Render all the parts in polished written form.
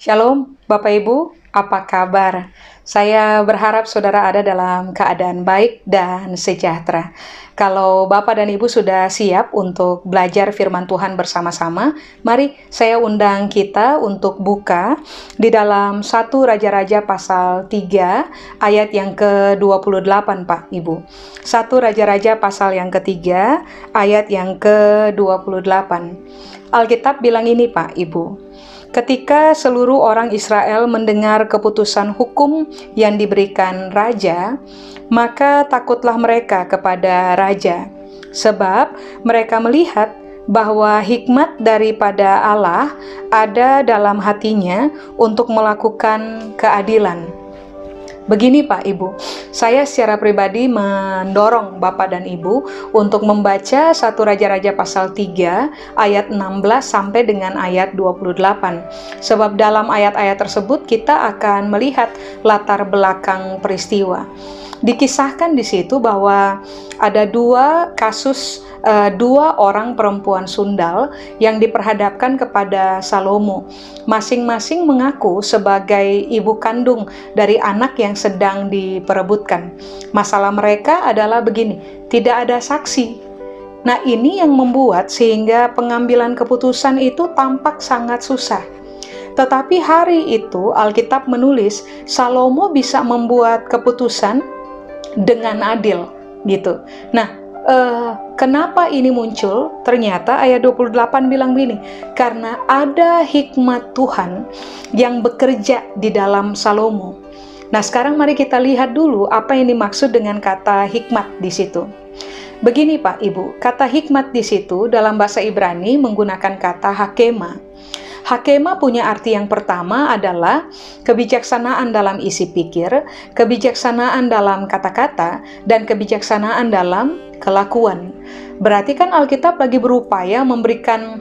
Shalom, Bapak Ibu, apa kabar? Saya berharap saudara ada dalam keadaan baik dan sejahtera. Kalau Bapak dan Ibu sudah siap untuk belajar firman Tuhan bersama-sama, mari saya undang kita untuk buka di dalam 1 Raja-Raja pasal 3 ayat yang ke-28, Pak Ibu. 1 Raja-Raja pasal yang ketiga ayat yang ke-28. Alkitab bilang ini, Pak Ibu. Ketika seluruh orang Israel mendengar keputusan hukum yang diberikan raja, maka takutlah mereka kepada raja, sebab mereka melihat bahwa hikmat daripada Allah ada dalam hatinya untuk melakukan keadilan. Begini Pak Ibu, saya secara pribadi mendorong Bapak dan Ibu untuk membaca 1 Raja-Raja pasal 3 ayat 16 sampai dengan ayat 28. Sebab dalam ayat-ayat tersebut kita akan melihat latar belakang peristiwa. Dikisahkan di situ bahwa ada dua kasus dua orang perempuan sundal yang diperhadapkan kepada Salomo. Masing-masing mengaku sebagai ibu kandung dari anak yang sedang diperebutkan. Masalah mereka adalah begini, tidak ada saksi. Nah, ini yang membuat sehingga pengambilan keputusan itu tampak sangat susah. Tetapi hari itu Alkitab menulis Salomo bisa membuat keputusan dengan adil gitu. Nah, kenapa ini muncul? Ternyata ayat 28 bilang begini, karena ada hikmat Tuhan yang bekerja di dalam Salomo. Nah, sekarang mari kita lihat dulu apa yang dimaksud dengan kata hikmat di situ. Begini Pak Ibu, kata hikmat di situ dalam bahasa Ibrani menggunakan kata hakema. Hakema punya arti yang pertama adalah kebijaksanaan dalam isi pikir, kebijaksanaan dalam kata-kata, dan kebijaksanaan dalam kelakuan. Berarti kan Alkitab lagi berupaya memberikan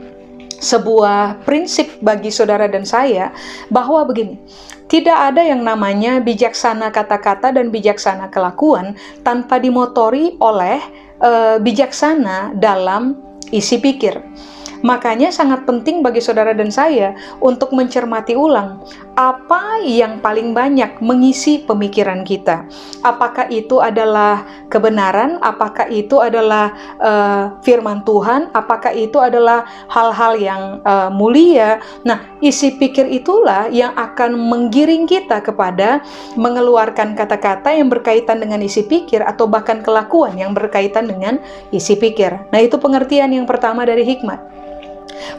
sebuah prinsip bagi saudara dan saya bahwa begini, tidak ada yang namanya bijaksana kata-kata dan bijaksana kelakuan tanpa dimotori oleh bijaksana dalam isi pikir. Makanya sangat penting bagi saudara dan saya untuk mencermati ulang apa yang paling banyak mengisi pemikiran kita. Apakah itu adalah kebenaran, apakah itu adalah firman Tuhan, apakah itu adalah hal-hal yang mulia. Nah, isi pikir itulah yang akan menggiring kita kepada mengeluarkan kata-kata yang berkaitan dengan isi pikir atau bahkan kelakuan yang berkaitan dengan isi pikir. Nah, itu pengertian yang pertama dari hikmat.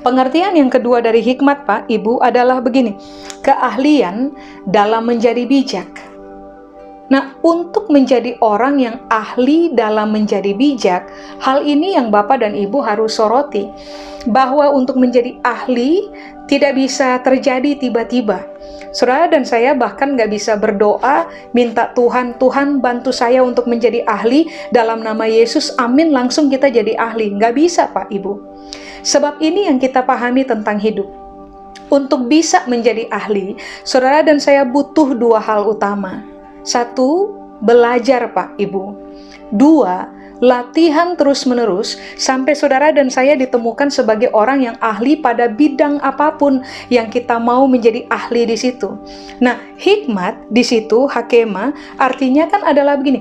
Pengertian yang kedua dari hikmat, Pak, Ibu, adalah begini, keahlian dalam menjadi bijak. Nah, untuk menjadi orang yang ahli dalam menjadi bijak, hal ini yang Bapak dan Ibu harus soroti, bahwa untuk menjadi ahli tidak bisa terjadi tiba-tiba. Saudara dan saya bahkan nggak bisa berdoa, minta Tuhan bantu saya untuk menjadi ahli, dalam nama Yesus, amin, langsung kita jadi ahli. Nggak bisa, Pak, Ibu. Sebab ini yang kita pahami tentang hidup. Untuk bisa menjadi ahli, saudara dan saya butuh dua hal utama. Satu, belajar Pak Ibu. Dua, latihan terus-menerus sampai saudara dan saya ditemukan sebagai orang yang ahli pada bidang apapun yang kita mau menjadi ahli di situ. Nah, hikmat di situ, hakema, artinya kan adalah begini,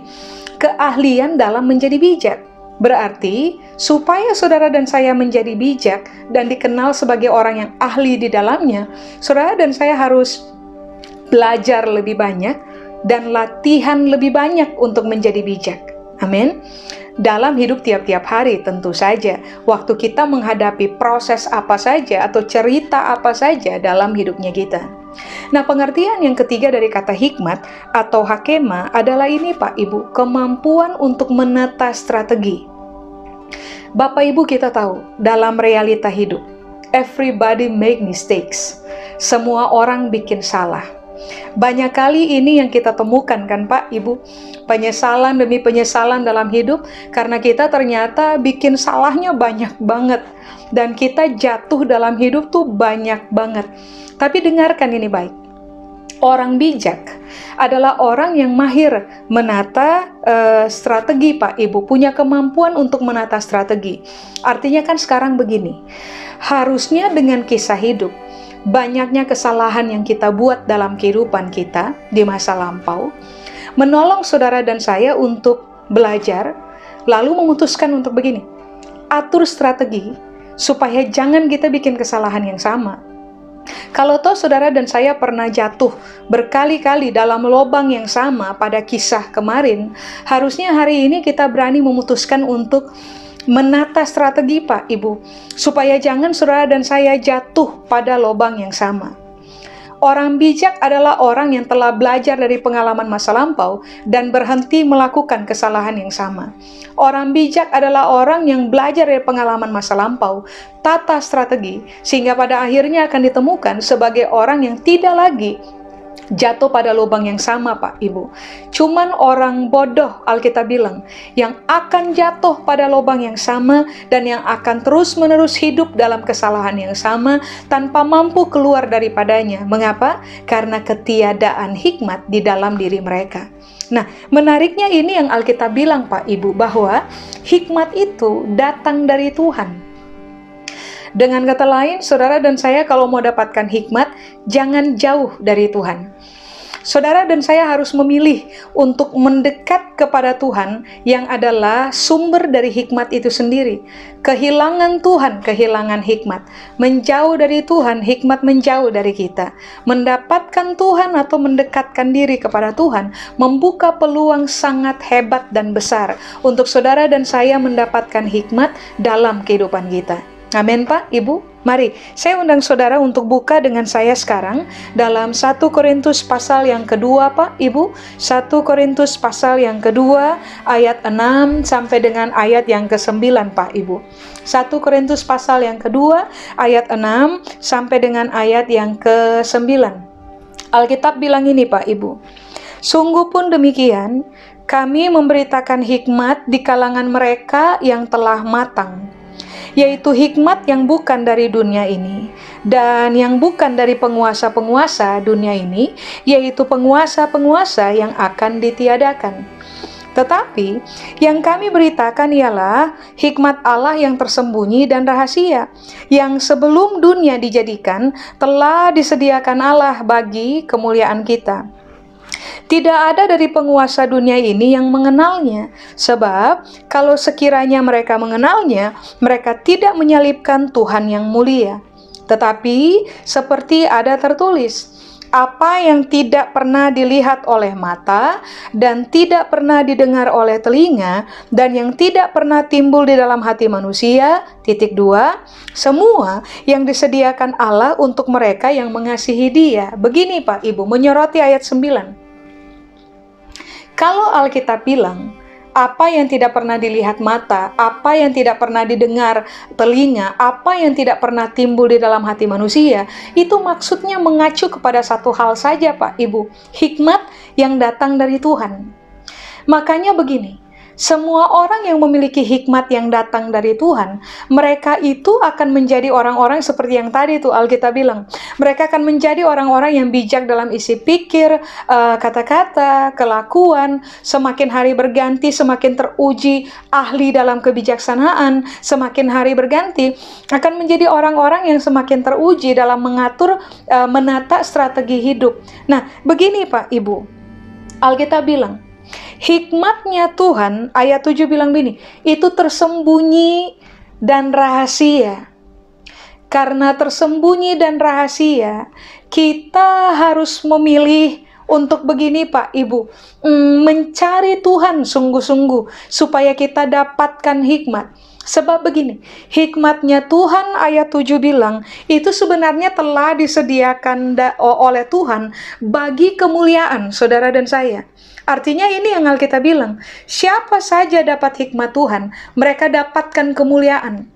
keahlian dalam menjadi bijak. Berarti, supaya saudara dan saya menjadi bijak dan dikenal sebagai orang yang ahli di dalamnya, saudara dan saya harus belajar lebih banyak dan latihan lebih banyak untuk menjadi bijak. Amin. Dalam hidup tiap-tiap hari tentu saja, waktu kita menghadapi proses apa saja atau cerita apa saja dalam hidupnya kita. Nah, pengertian yang ketiga dari kata hikmat atau hakema adalah ini Pak Ibu, kemampuan untuk menata strategi. Bapak Ibu, kita tahu dalam realita hidup, everybody make mistakes. Semua orang bikin salah. Banyak kali ini yang kita temukan kan Pak Ibu, penyesalan demi penyesalan dalam hidup karena kita ternyata bikin salahnya banyak banget dan kita jatuh dalam hidup tuh banyak banget. Tapi dengarkan ini baik. Orang bijak adalah orang yang mahir menata strategi, Pak Ibu, punya kemampuan untuk menata strategi. Artinya kan sekarang begini, harusnya dengan kisah hidup, banyaknya kesalahan yang kita buat dalam kehidupan kita di masa lampau, menolong saudara dan saya untuk belajar, lalu memutuskan untuk begini, atur strategi supaya jangan kita bikin kesalahan yang sama. Kalau toh saudara dan saya pernah jatuh berkali-kali dalam lubang yang sama pada kisah kemarin, harusnya hari ini kita berani memutuskan untuk menata strategi, Pak Ibu, supaya jangan saudara dan saya jatuh pada lubang yang sama. Orang bijak adalah orang yang telah belajar dari pengalaman masa lampau dan berhenti melakukan kesalahan yang sama. Orang bijak adalah orang yang belajar dari pengalaman masa lampau, tata strategi, sehingga pada akhirnya akan ditemukan sebagai orang yang tidak lagi jatuh pada lubang yang sama, Pak Ibu. Cuman orang bodoh, Alkitab bilang, yang akan jatuh pada lubang yang sama dan yang akan terus-menerus hidup dalam kesalahan yang sama tanpa mampu keluar daripadanya. Mengapa? Karena ketiadaan hikmat di dalam diri mereka. Nah, menariknya ini yang Alkitab bilang, Pak Ibu, bahwa hikmat itu datang dari Tuhan. Dengan kata lain, saudara dan saya kalau mau dapatkan hikmat, jangan jauh dari Tuhan. Saudara dan saya harus memilih untuk mendekat kepada Tuhan yang adalah sumber dari hikmat itu sendiri. Kehilangan Tuhan, kehilangan hikmat. Menjauh dari Tuhan, hikmat menjauh dari kita. Mendapatkan Tuhan atau mendekatkan diri kepada Tuhan, membuka peluang sangat hebat dan besar untuk saudara dan saya mendapatkan hikmat dalam kehidupan kita. Amin, Pak, Ibu. Mari, saya undang saudara untuk buka dengan saya sekarang dalam 1 Korintus pasal yang kedua, Pak, Ibu. 1 Korintus pasal yang kedua, ayat 6 sampai dengan ayat yang ke-9, Pak, Ibu. 1 Korintus pasal yang kedua, ayat 6 sampai dengan ayat yang ke-9. Alkitab bilang ini, Pak, Ibu. Sungguh pun demikian, kami memberitakan hikmat di kalangan mereka yang telah matang, yaitu hikmat yang bukan dari dunia ini dan yang bukan dari penguasa-penguasa dunia ini, yaitu penguasa-penguasa yang akan ditiadakan. Tetapi yang kami beritakan ialah hikmat Allah yang tersembunyi dan rahasia, yang sebelum dunia dijadikan telah disediakan Allah bagi kemuliaan kita. Tidak ada dari penguasa dunia ini yang mengenalnya, sebab kalau sekiranya mereka mengenalnya, mereka tidak menyalibkan Tuhan yang mulia. Tetapi seperti ada tertulis, apa yang tidak pernah dilihat oleh mata dan tidak pernah didengar oleh telinga dan yang tidak pernah timbul di dalam hati manusia, 2, semua yang disediakan Allah untuk mereka yang mengasihi Dia. Begini, Pak Ibu, menyoroti ayat 9. Kalau Alkitab bilang, apa yang tidak pernah dilihat mata, apa yang tidak pernah didengar telinga, apa yang tidak pernah timbul di dalam hati manusia, itu maksudnya mengacu kepada satu hal saja, Pak Ibu, hikmat yang datang dari Tuhan. Makanya begini, semua orang yang memiliki hikmat yang datang dari Tuhan, mereka itu akan menjadi orang-orang seperti yang tadi itu Alkitab bilang. Mereka akan menjadi orang-orang yang bijak dalam isi pikir, kata-kata, kelakuan. Semakin hari berganti, semakin teruji ahli dalam kebijaksanaan. Semakin hari berganti, akan menjadi orang-orang yang semakin teruji dalam mengatur, menata strategi hidup. Nah, begini Pak Ibu, Alkitab bilang, hikmatnya Tuhan, ayat 7 bilang begini, itu tersembunyi dan rahasia. Karena tersembunyi dan rahasia, kita harus memilih untuk begini Pak Ibu, mencari Tuhan sungguh-sungguh supaya kita dapatkan hikmat. Sebab begini, hikmatnya Tuhan ayat 7 bilang, itu sebenarnya telah disediakan oleh Tuhan bagi kemuliaan saudara dan saya. Artinya ini yang Alkitab bilang, siapa saja dapat hikmat Tuhan, mereka dapatkan kemuliaan.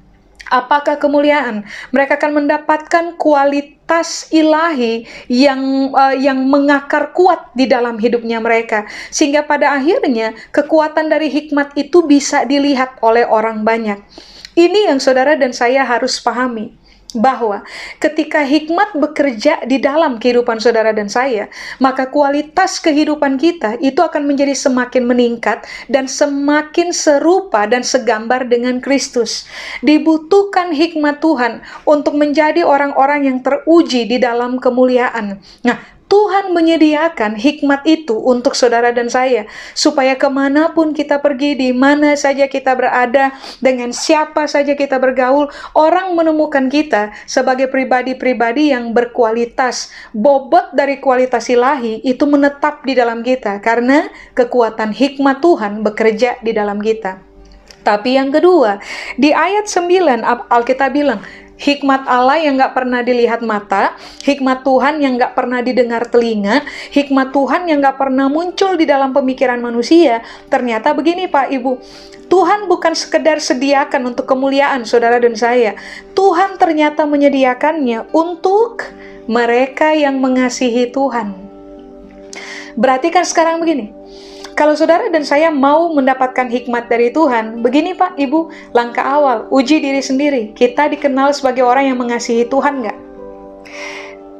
Apakah kemuliaan? Mereka akan mendapatkan kualitas ilahi yang mengakar kuat di dalam hidupnya mereka. Sehingga pada akhirnya kekuatan dari hikmat itu bisa dilihat oleh orang banyak. Ini yang saudara dan saya harus pahami. bahwa ketika hikmat bekerja di dalam kehidupan saudara dan saya, maka kualitas kehidupan kita itu akan menjadi semakin meningkat dan semakin serupa dan segambar dengan Kristus. Dibutuhkan hikmat Tuhan untuk menjadi orang-orang yang teruji di dalam kemuliaan. Nah, Tuhan menyediakan hikmat itu untuk saudara dan saya, supaya kemanapun kita pergi, di mana saja kita berada, dengan siapa saja kita bergaul, orang menemukan kita sebagai pribadi-pribadi yang berkualitas. Bobot dari kualitas ilahi itu menetap di dalam kita, karena kekuatan hikmat Tuhan bekerja di dalam kita. Tapi yang kedua, di ayat 9 Alkitab bilang, hikmat Allah yang gak pernah dilihat mata, hikmat Tuhan yang gak pernah didengar telinga, hikmat Tuhan yang gak pernah muncul di dalam pemikiran manusia. Ternyata begini Pak Ibu, Tuhan bukan sekedar sediakan untuk kemuliaan saudara dan saya. Tuhan ternyata menyediakannya untuk mereka yang mengasihi Tuhan. Berarti kan sekarang begini, kalau saudara dan saya mau mendapatkan hikmat dari Tuhan, begini Pak, Ibu, langkah awal, uji diri sendiri. Kita dikenal sebagai orang yang mengasihi Tuhan nggak?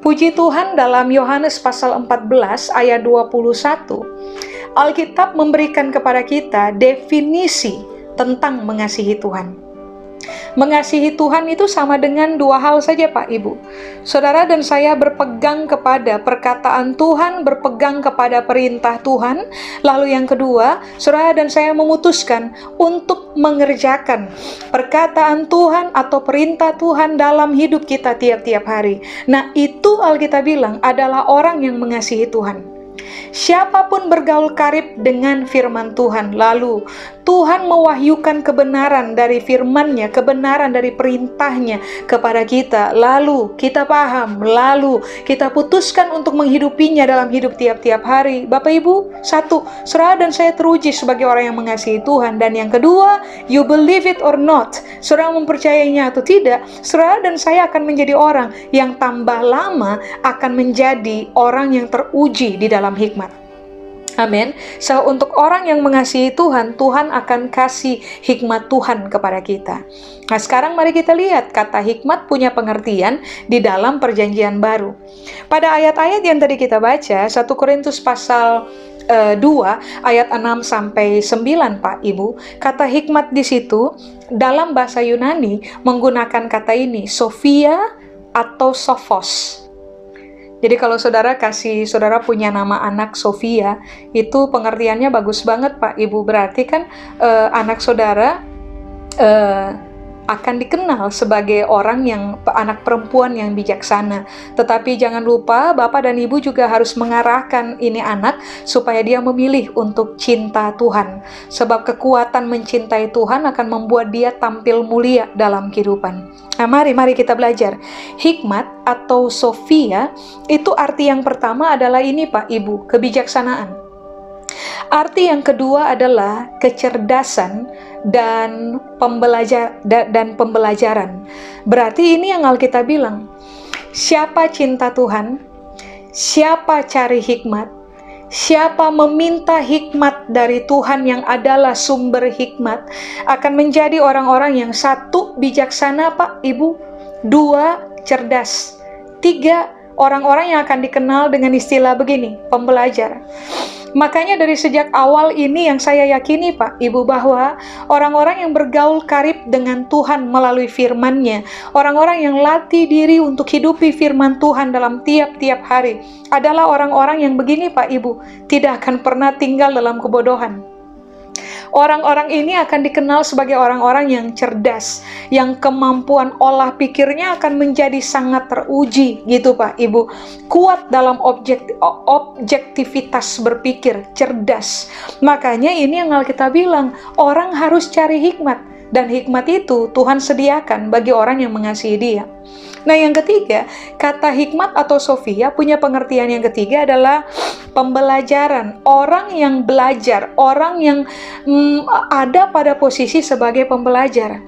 Puji Tuhan, dalam Yohanes pasal 14 ayat 21, Alkitab memberikan kepada kita definisi tentang mengasihi Tuhan. Mengasihi Tuhan itu sama dengan dua hal saja Pak Ibu. Saudara dan saya berpegang kepada perkataan Tuhan, berpegang kepada perintah Tuhan. Lalu yang kedua, saudara dan saya memutuskan untuk mengerjakan perkataan Tuhan atau perintah Tuhan dalam hidup kita tiap-tiap hari. Nah, itu Alkitab bilang adalah orang yang mengasihi Tuhan. Siapapun bergaul karib dengan firman Tuhan, lalu Tuhan mewahyukan kebenaran dari firman-Nya, kebenaran dari perintahnya kepada kita, lalu kita paham, lalu kita putuskan untuk menghidupinya dalam hidup tiap-tiap hari. Bapak Ibu, satu, saudara dan saya teruji sebagai orang yang mengasihi Tuhan. Dan yang kedua, you believe it or not, saudara mempercayainya atau tidak, saudara dan saya akan menjadi orang yang tambah lama akan menjadi orang yang teruji di dalam hikmat. Amin. So, untuk orang yang mengasihi Tuhan, Tuhan akan kasih hikmat Tuhan kepada kita. Nah, sekarang mari kita lihat kata hikmat punya pengertian di dalam perjanjian baru. Pada ayat-ayat yang tadi kita baca, 1 Korintus pasal 2 ayat 6 sampai 9 Pak Ibu, kata hikmat di situ dalam bahasa Yunani menggunakan kata ini, Sophia atau Sophos. Jadi kalau saudara punya nama anak Sophia, itu pengertiannya bagus banget Pak Ibu. Berarti kan anak saudara akan dikenal sebagai anak perempuan yang bijaksana. Tetapi jangan lupa Bapak dan Ibu juga harus mengarahkan ini anak supaya dia memilih untuk cinta Tuhan. Sebab kekuatan mencintai Tuhan akan membuat dia tampil mulia dalam kehidupan. Nah, mari kita belajar. Hikmat atau Sophia itu arti yang pertama adalah ini Pak Ibu, kebijaksanaan. Arti yang kedua adalah kecerdasan dan pembelajaran. Berarti ini yang Alkitab bilang, siapa cinta Tuhan, siapa cari hikmat, siapa meminta hikmat dari Tuhan yang adalah sumber hikmat, akan menjadi orang-orang yang satu, bijaksana Pak Ibu, dua, cerdas, tiga, orang-orang yang akan dikenal dengan istilah begini, pembelajar. Makanya dari sejak awal ini yang saya yakini Pak Ibu, bahwa orang-orang yang bergaul karib dengan Tuhan melalui firman-Nya, orang-orang yang latih diri untuk hidupi firman Tuhan dalam tiap-tiap hari, adalah orang-orang yang begini Pak Ibu, tidak akan pernah tinggal dalam kebodohan. Orang-orang ini akan dikenal sebagai orang-orang yang cerdas, yang kemampuan olah pikirnya akan menjadi sangat teruji gitu Pak Ibu. Kuat dalam objektivitas berpikir, cerdas. Makanya ini yang Alkitab bilang, orang harus cari hikmat. Dan hikmat itu Tuhan sediakan bagi orang yang mengasihi Dia. Nah, yang ketiga, kata hikmat atau Sophia punya pengertian yang ketiga adalah pembelajaran. Orang yang belajar, orang yang ada pada posisi sebagai pembelajar.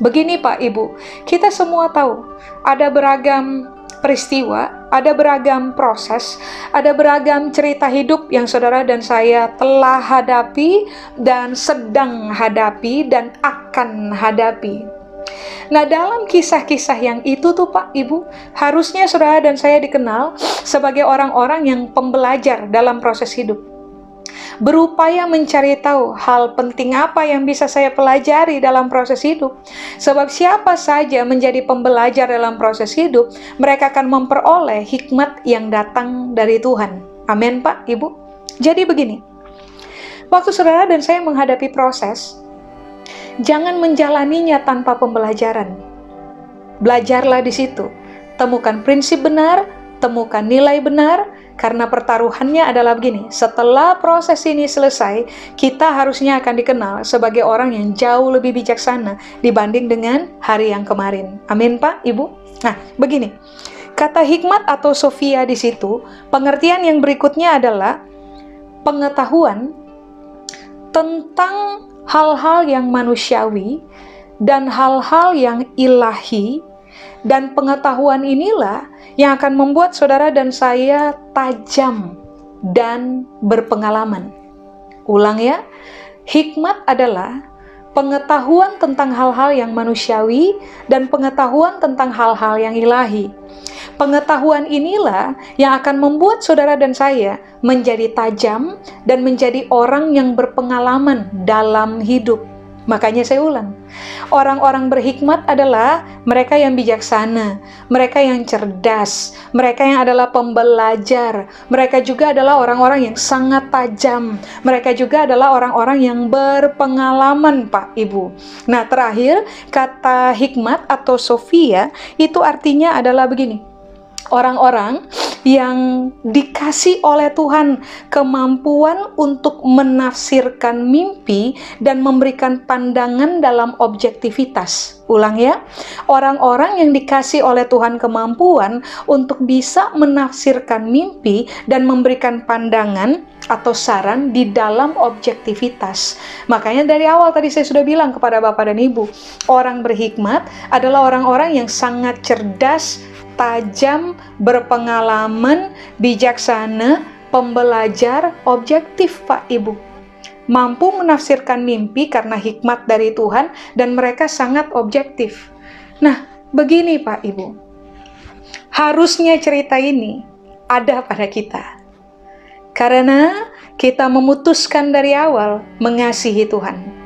Begini Pak Ibu, kita semua tahu ada beragam peristiwa, ada beragam proses, ada beragam cerita hidup yang saudara dan saya telah hadapi dan sedang hadapi dan akan hadapi. Nah, dalam kisah-kisah yang itu tuh Pak, Ibu, harusnya saudara dan saya dikenal sebagai orang-orang yang pembelajar dalam proses hidup. Berupaya mencari tahu hal penting apa yang bisa saya pelajari dalam proses hidup. Sebab siapa saja menjadi pembelajar dalam proses hidup, mereka akan memperoleh hikmat yang datang dari Tuhan. Amin Pak, Ibu. Jadi begini, waktu saudara dan saya menghadapi proses, jangan menjalaninya tanpa pembelajaran. Belajarlah di situ. Temukan prinsip benar, temukan nilai benar, karena pertaruhannya adalah begini. Setelah proses ini selesai, kita harusnya akan dikenal sebagai orang yang jauh lebih bijaksana dibanding dengan hari yang kemarin. Amin Pak, Ibu. Nah, begini. Kata hikmat atau Sophia di situ, pengertian yang berikutnya adalah pengetahuan tentang hal-hal yang manusiawi dan hal-hal yang ilahi, dan pengetahuan inilah yang akan membuat saudara dan saya tajam dan berpengalaman. Ulang ya, hikmat adalah pengetahuan tentang hal-hal yang manusiawi dan pengetahuan tentang hal-hal yang ilahi. Pengetahuan inilah yang akan membuat saudara dan saya menjadi tajam dan menjadi orang yang berpengalaman dalam hidup. Makanya saya ulang, orang-orang berhikmat adalah mereka yang bijaksana, mereka yang cerdas, mereka yang adalah pembelajar, mereka juga adalah orang-orang yang sangat tajam, mereka juga adalah orang-orang yang berpengalaman Pak Ibu. Nah terakhir, kata hikmat atau Sophia itu artinya adalah begini, orang-orang yang dikasih oleh Tuhan kemampuan untuk menafsirkan mimpi dan memberikan pandangan dalam objektivitas. Ulang ya, orang-orang yang dikasih oleh Tuhan kemampuan untuk bisa menafsirkan mimpi dan memberikan pandangan atau saran di dalam objektivitas. Makanya dari awal tadi saya sudah bilang kepada Bapak dan Ibu, orang berhikmat adalah orang-orang yang sangat cerdas, tajam, berpengalaman, bijaksana, pembelajar, objektif Pak Ibu. Mampu menafsirkan mimpi karena hikmat dari Tuhan dan mereka sangat objektif. Nah, begini Pak Ibu. Harusnya cerita ini ada pada kita. Karena kita memutuskan dari awal mengasihi Tuhan.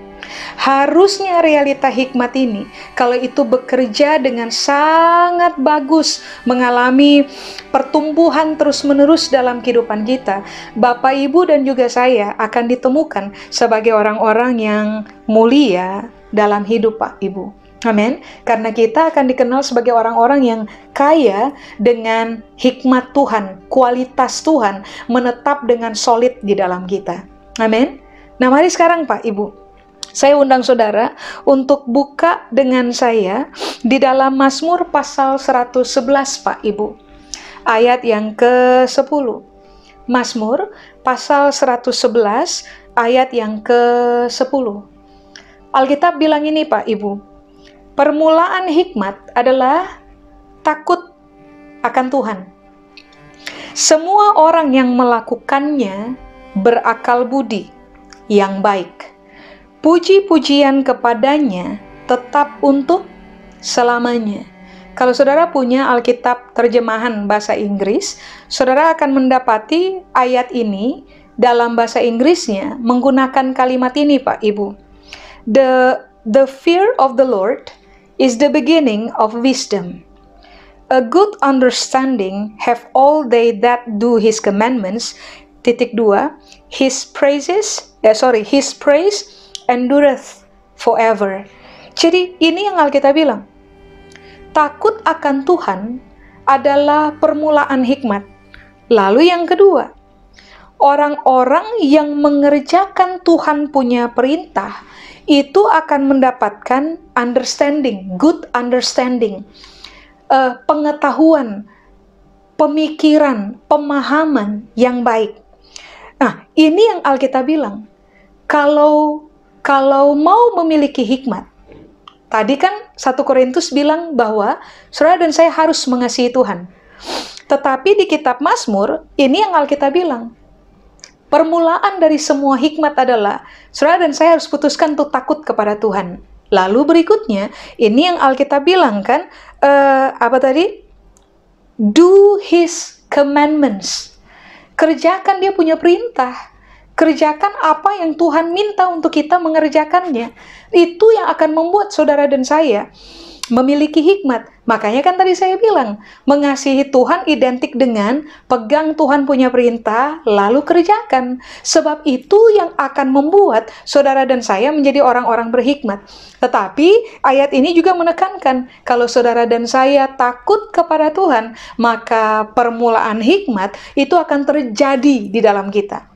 Harusnya realita hikmat ini, kalau itu bekerja dengan sangat bagus, mengalami pertumbuhan terus-menerus dalam kehidupan kita, Bapak, Ibu, dan juga saya akan ditemukan sebagai orang-orang yang mulia dalam hidup Pak, Ibu. Amin. Karena kita akan dikenal sebagai orang-orang yang kaya dengan hikmat Tuhan, kualitas Tuhan, menetap dengan solid di dalam kita. Amin. Nah, mari sekarang Pak, Ibu, saya undang saudara untuk buka dengan saya di dalam Mazmur pasal 111 Pak Ibu. Ayat yang ke-10. Mazmur pasal 111 ayat yang ke-10. Alkitab bilang ini Pak Ibu. Permulaan hikmat adalah takut akan Tuhan. Semua orang yang melakukannya berakal budi yang baik. Puji-pujian kepadanya tetap untuk selamanya. Kalau saudara punya Alkitab terjemahan bahasa Inggris, saudara akan mendapati ayat ini dalam bahasa Inggrisnya menggunakan kalimat ini Pak Ibu. The fear of the Lord is the beginning of wisdom. A good understanding have all they that do his commandments. Titik 2. His praise endureth forever. Jadi ini yang Alkitab bilang. Takut akan Tuhan adalah permulaan hikmat. Lalu yang kedua, orang-orang yang mengerjakan Tuhan punya perintah itu akan mendapatkan understanding, good understanding, pengetahuan, pemikiran, pemahaman yang baik. Nah, ini yang Alkitab bilang. Kalau mau memiliki hikmat, tadi kan 1 Korintus bilang bahwa saudara dan saya harus mengasihi Tuhan. Tetapi di kitab Mazmur, ini yang Alkitab bilang. Permulaan dari semua hikmat adalah saudara dan saya harus putuskan untuk takut kepada Tuhan. Lalu berikutnya, ini yang Alkitab bilang kan, apa tadi? Do His commandments. Kerjakan dia punya perintah. Kerjakan apa yang Tuhan minta untuk kita mengerjakannya. Itu yang akan membuat saudara dan saya memiliki hikmat. Makanya kan tadi saya bilang, mengasihi Tuhan identik dengan pegang Tuhan punya perintah, lalu kerjakan. Sebab itu yang akan membuat saudara dan saya menjadi orang-orang berhikmat. Tetapi ayat ini juga menekankan, kalau saudara dan saya takut kepada Tuhan, maka permulaan hikmat itu akan terjadi di dalam kita.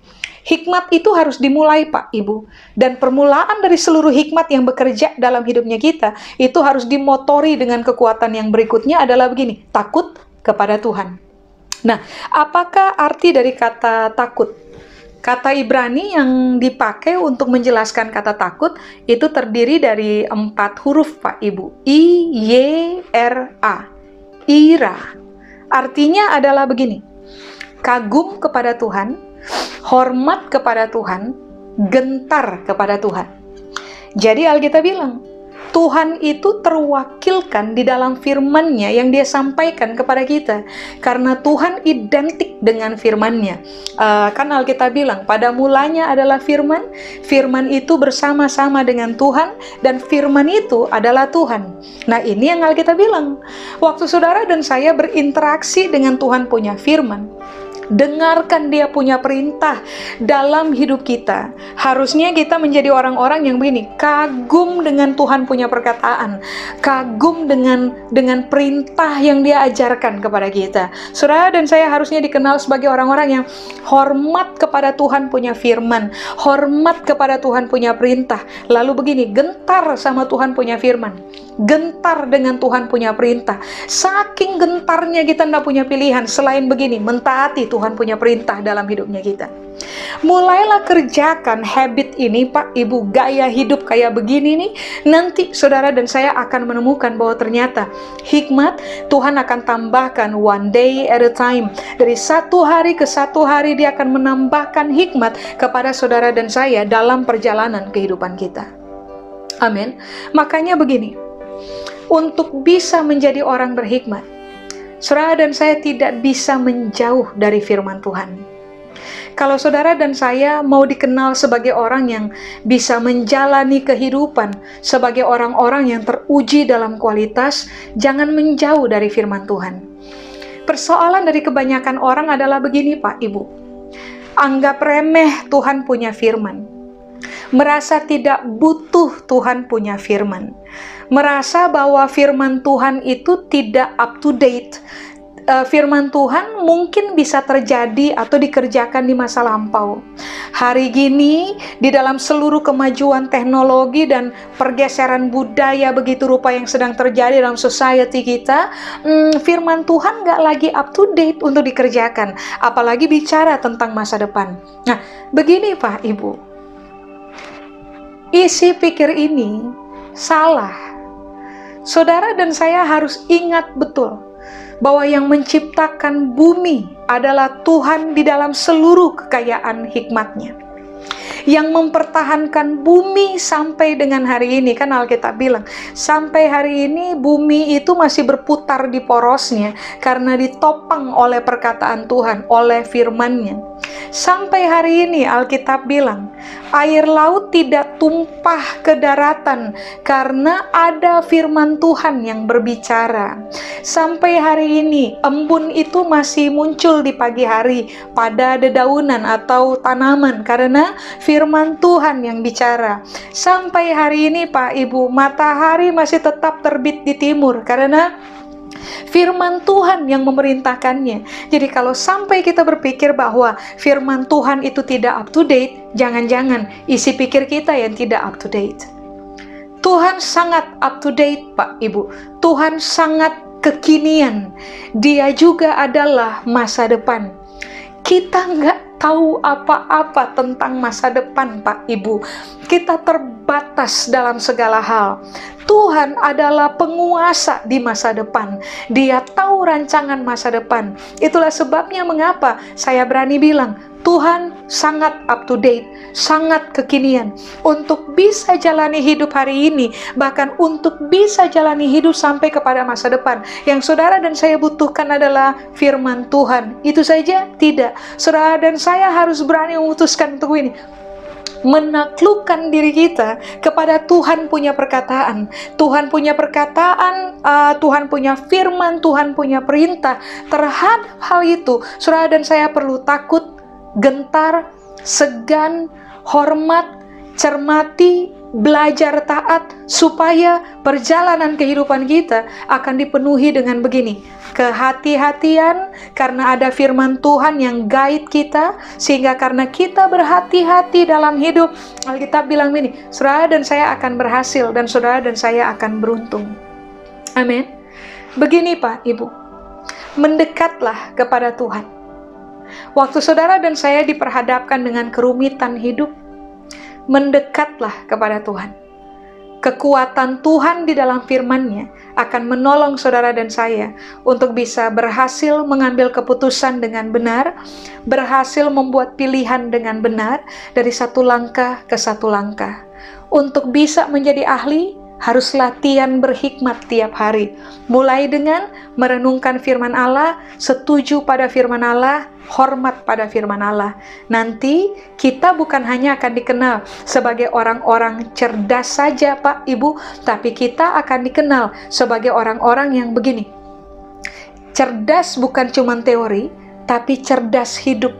Hikmat itu harus dimulai, Pak, Ibu. Dan permulaan dari seluruh hikmat yang bekerja dalam hidupnya kita, itu harus dimotori dengan kekuatan yang berikutnya adalah begini, takut kepada Tuhan. Nah, apakah arti dari kata takut? Kata Ibrani yang dipakai untuk menjelaskan kata takut, itu terdiri dari 4 huruf, Pak, Ibu. I-Y-R-A. Ira. Artinya adalah begini, kagum kepada Tuhan, hormat kepada Tuhan, gentar kepada Tuhan. Jadi Alkitab bilang, Tuhan itu terwakilkan di dalam firman-Nya yang Dia sampaikan kepada kita. Karena Tuhan identik dengan firman-Nya. Kan Alkitab bilang, pada mulanya adalah firman, firman itu bersama-sama dengan Tuhan, dan firman itu adalah Tuhan. Nah, ini yang Alkitab bilang. Waktu saudara dan saya berinteraksi dengan Tuhan punya firman, dengarkan Dia punya perintah dalam hidup kita. Harusnya kita menjadi orang-orang yang begini, kagum dengan Tuhan punya perkataan, kagum dengan perintah yang Dia ajarkan kepada kita. Saudara dan saya harusnya dikenal sebagai orang-orang yang hormat kepada Tuhan punya firman, hormat kepada Tuhan punya perintah. Lalu begini, gentar sama Tuhan punya firman, gentar dengan Tuhan punya perintah. Saking gentarnya kita tidak punya pilihan selain begini, mentaati Tuhan punya perintah dalam hidupnya kita. Mulailah kerjakan habit ini, Pak, Ibu, gaya hidup kayak begini nih. Nanti saudara dan saya akan menemukan bahwa ternyata hikmat Tuhan akan tambahkan one day at a time. Dari satu hari ke satu hari Dia akan menambahkan hikmat kepada saudara dan saya dalam perjalanan kehidupan kita. Amin. Makanya begini, untuk bisa menjadi orang berhikmat, saudara dan saya tidak bisa menjauh dari firman Tuhan. Kalau saudara dan saya mau dikenal sebagai orang yang bisa menjalani kehidupan sebagai orang-orang yang teruji dalam kualitas, jangan menjauh dari firman Tuhan. Persoalan dari kebanyakan orang adalah begini, Pak, Ibu. Anggap remeh Tuhan punya firman. Merasa tidak butuh Tuhan punya firman. Merasa bahwa firman Tuhan itu tidak up to date. Firman Tuhan mungkin bisa terjadi atau dikerjakan di masa lampau. Hari gini, di dalam seluruh kemajuan teknologi dan pergeseran budaya begitu rupa yang sedang terjadi dalam society kita, firman Tuhan nggak lagi up to date untuk dikerjakan, apalagi bicara tentang masa depan. Nah, begini Pak, Ibu, isi pikir ini salah. Saudara dan saya harus ingat betul bahwa yang menciptakan bumi adalah Tuhan di dalam seluruh kekayaan hikmat-Nya. Yang mempertahankan bumi sampai dengan hari ini, kan Alkitab bilang, sampai hari ini bumi itu masih berputar di porosnya karena ditopang oleh perkataan Tuhan, oleh firman-Nya. Sampai hari ini Alkitab bilang, air laut tidak tumpah ke daratan karena ada firman Tuhan yang berbicara. Sampai hari ini embun itu masih muncul di pagi hari pada dedaunan atau tanaman karena firman Tuhan yang bicara. Sampai hari ini Pak Ibu, matahari masih tetap terbit di timur karena firman Tuhan yang memerintahkannya. Jadi kalau sampai kita berpikir bahwa firman Tuhan itu tidak up to date, jangan-jangan isi pikir kita yang tidak up to date. Tuhan sangat up to date Pak Ibu. Tuhan sangat kekinian. Dia juga adalah masa depan. Kita nggak tahu apa-apa tentang masa depan Pak Ibu. Kita terbatas dalam segala hal. Tuhan adalah penguasa di masa depan. Dia tahu rancangan masa depan. Itulah sebabnya mengapa saya berani bilang, Tuhan sangat up to date, sangat kekinian untuk bisa jalani hidup hari ini, bahkan untuk bisa jalani hidup sampai kepada masa depan. Yang saudara dan saya butuhkan adalah firman Tuhan. Itu saja? Tidak. Saudara dan saya harus berani memutuskan untuk ini. Menaklukkan diri kita kepada Tuhan punya perkataan. Tuhan punya perkataan, Tuhan punya firman, Tuhan punya perintah. Terhadap hal itu, saudara dan saya perlu takut, gentar, segan, hormat, cermati, belajar taat, supaya perjalanan kehidupan kita akan dipenuhi dengan begini. Kehati-hatian, karena ada firman Tuhan yang guide kita, sehingga karena kita berhati-hati dalam hidup, Alkitab bilang ini, saudara dan saya akan berhasil, dan saudara dan saya akan beruntung. Amin. Begini Pak, Ibu, mendekatlah kepada Tuhan. Waktu saudara dan saya diperhadapkan dengan kerumitan hidup, mendekatlah kepada Tuhan. Kekuatan Tuhan di dalam firman-Nya akan menolong saudara dan saya untuk bisa berhasil mengambil keputusan dengan benar, berhasil membuat pilihan dengan benar dari satu langkah ke satu langkah. Untuk bisa menjadi ahli, harus latihan berhikmat tiap hari. Mulai dengan merenungkan firman Allah, setuju pada firman Allah, hormat pada firman Allah. Nanti kita bukan hanya akan dikenal sebagai orang-orang cerdas saja Pak, Ibu, tapi kita akan dikenal sebagai orang-orang yang begini. Cerdas bukan cuma teori, tapi cerdas hidup.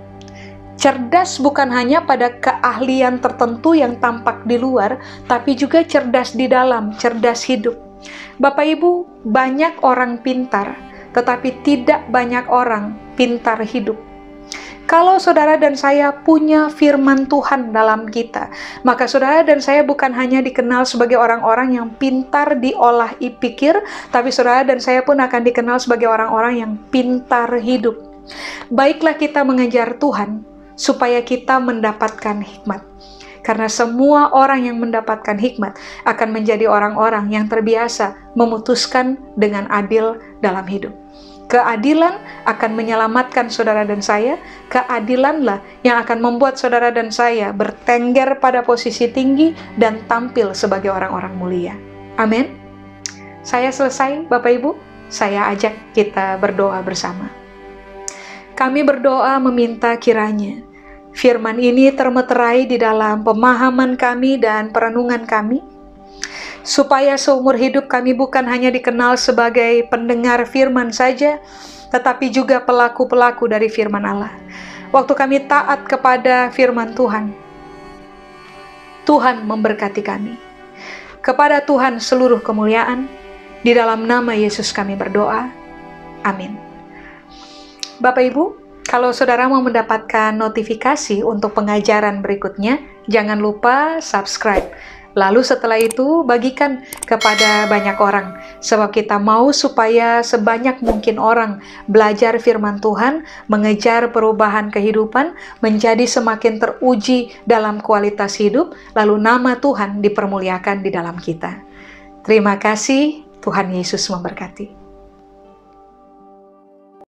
Cerdas bukan hanya pada keahlian tertentu yang tampak di luar, tapi juga cerdas di dalam, cerdas hidup. Bapak Ibu, banyak orang pintar, tetapi tidak banyak orang pintar hidup. Kalau saudara dan saya punya firman Tuhan dalam kita, maka saudara dan saya bukan hanya dikenal sebagai orang-orang yang pintar diolah pikir, tapi saudara dan saya pun akan dikenal sebagai orang-orang yang pintar hidup. Baiklah kita mengejar Tuhan, supaya kita mendapatkan hikmat. Karena semua orang yang mendapatkan hikmat akan menjadi orang-orang yang terbiasa memutuskan dengan adil dalam hidup. Keadilan akan menyelamatkan saudara dan saya. Keadilanlah yang akan membuat saudara dan saya bertengger pada posisi tinggi dan tampil sebagai orang-orang mulia. Amin. Saya selesai, Bapak Ibu. Saya ajak kita berdoa bersama. Kami berdoa meminta kiranya firman ini termeterai di dalam pemahaman kami dan perenungan kami, supaya seumur hidup kami bukan hanya dikenal sebagai pendengar firman saja, tetapi juga pelaku-pelaku dari firman Allah. Waktu kami taat kepada firman Tuhan, Tuhan memberkati kami. Kepada Tuhan seluruh kemuliaan, di dalam nama Yesus kami berdoa. Amin. Bapak Ibu, kalau saudara mau mendapatkan notifikasi untuk pengajaran berikutnya, jangan lupa subscribe. Lalu setelah itu bagikan kepada banyak orang, sebab kita mau supaya sebanyak mungkin orang belajar firman Tuhan, mengejar perubahan kehidupan, menjadi semakin teruji dalam kualitas hidup, lalu nama Tuhan dipermuliakan di dalam kita. Terima kasih, Tuhan Yesus memberkati.